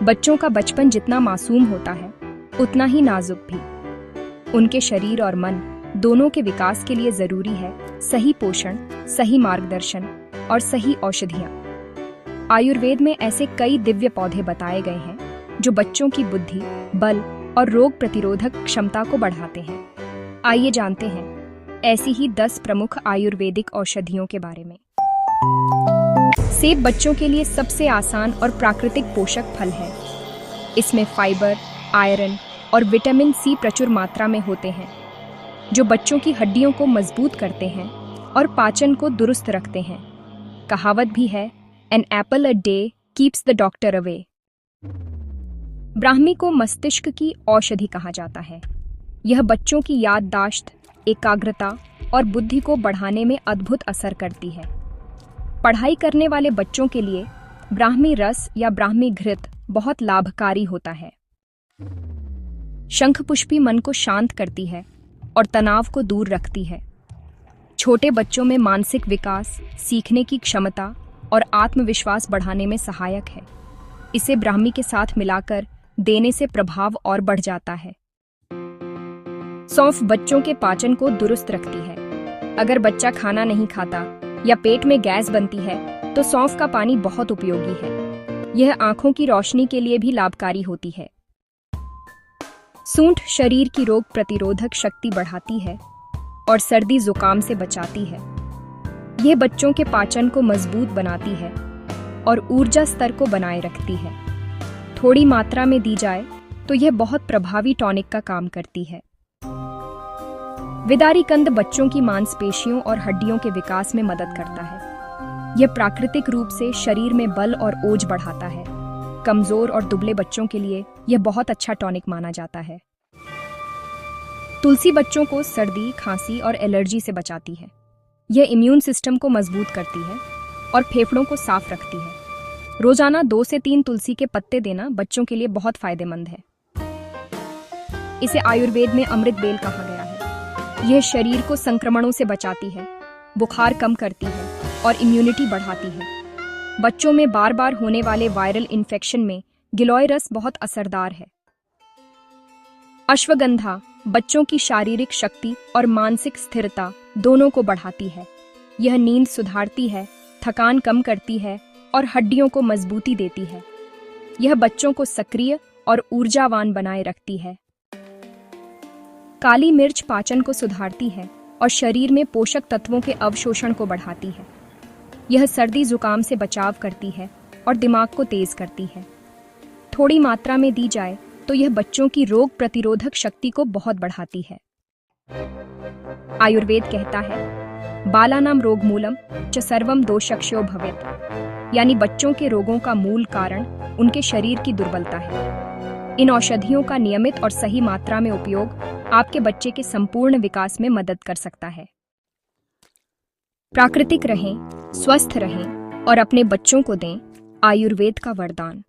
बच्चों का बचपन जितना मासूम होता है उतना ही नाजुक भी। उनके शरीर और मन दोनों के विकास के लिए जरूरी है सही पोषण, सही मार्गदर्शन और सही औषधियाँ। आयुर्वेद में ऐसे कई दिव्य पौधे बताए गए हैं जो बच्चों की बुद्धि, बल और रोग प्रतिरोधक क्षमता को बढ़ाते हैं। आइए जानते हैं ऐसी ही 10 प्रमुख आयुर्वेदिक औषधियों के बारे में। सेब बच्चों के लिए सबसे आसान और प्राकृतिक पोषक फल है। इसमें फाइबर, आयरन और विटामिन सी प्रचुर मात्रा में होते हैं जो बच्चों की हड्डियों को मजबूत करते हैं और पाचन को दुरुस्त रखते हैं। कहावत भी है, an apple a day keeps the doctor away. Brahmi को मस्तिष्क की औषधि कहा जाता है। यह बच्चों की याददाश्त, एकाग्रता और बुद्धि को बढ़ाने में अद्भुत असर करती है। पढ़ाई करने वाले बच्चों के लिए ब्राह्मी रस या ब्राह्मी घृत बहुत लाभकारी होता है। शंखपुष्पी मन को शांत करती है और तनाव को दूर रखती है। छोटे बच्चों में मानसिक विकास, सीखने की क्षमता और आत्मविश्वास बढ़ाने में सहायक है। इसे ब्राह्मी के साथ मिलाकर देने से प्रभाव और बढ़ जाता है। सौंफ बच्चों के पाचन को दुरुस्त रखती है। अगर बच्चा खाना नहीं खाता या पेट में गैस बनती है तो सौंफ का पानी बहुत उपयोगी है। यह आंखों की रोशनी के लिए भी लाभकारी होती है। सूंठ शरीर की रोग प्रतिरोधक शक्ति बढ़ाती है और सर्दी जुकाम से बचाती है। यह बच्चों के पाचन को मजबूत बनाती है और ऊर्जा स्तर को बनाए रखती है। थोड़ी मात्रा में दी जाए तो यह बहुत प्रभावी टॉनिक का काम करती है। विदारी कंद बच्चों की मांसपेशियों और हड्डियों के विकास में मदद करता है। यह प्राकृतिक रूप से शरीर में बल और ओज बढ़ाता है। कमजोर और दुबले बच्चों के लिए यह बहुत अच्छा टॉनिक माना जाता है। तुलसी बच्चों को सर्दी, खांसी और एलर्जी से बचाती है। यह इम्यून सिस्टम को मजबूत करती है और फेफड़ों को साफ रखती है। रोजाना 2 से 3 तुलसी के पत्ते देना बच्चों के लिए बहुत फायदेमंद है। इसे आयुर्वेद में अमृत बेल कहा गया है। यह शरीर को संक्रमणों से बचाती है, बुखार कम करती है और इम्यूनिटी बढ़ाती है। बच्चों में बार बार होने वाले वायरल इन्फेक्शन में गिलोय रस बहुत असरदार है। अश्वगंधा बच्चों की शारीरिक शक्ति और मानसिक स्थिरता दोनों को बढ़ाती है। यह नींद सुधारती है, थकान कम करती है और हड्डियों को मजबूती देती है। यह बच्चों को सक्रिय और ऊर्जावान बनाए रखती है। काली मिर्च पाचन को सुधारती है और शरीर में पोषक तत्वों के अवशोषण को बढ़ाती है। यह सर्दी जुकाम से बचाव करती है और दिमाग को तेज करती है। थोड़ी मात्रा में दी जाए तो यह बच्चों की रोग प्रतिरोधक शक्ति को बहुत बढ़ाती है। आयुर्वेद कहता है, बालानाम रोग मूलम च सर्वम दोषक्षयो भवेत्, यानी बच्चों के रोगों का मूल कारण उनके शरीर की दुर्बलता है। इन औषधियों का नियमित और सही मात्रा में उपयोग आपके बच्चे के संपूर्ण विकास में मदद कर सकता है। प्राकृतिक रहें, स्वस्थ रहें और अपने बच्चों को दें आयुर्वेद का वरदान।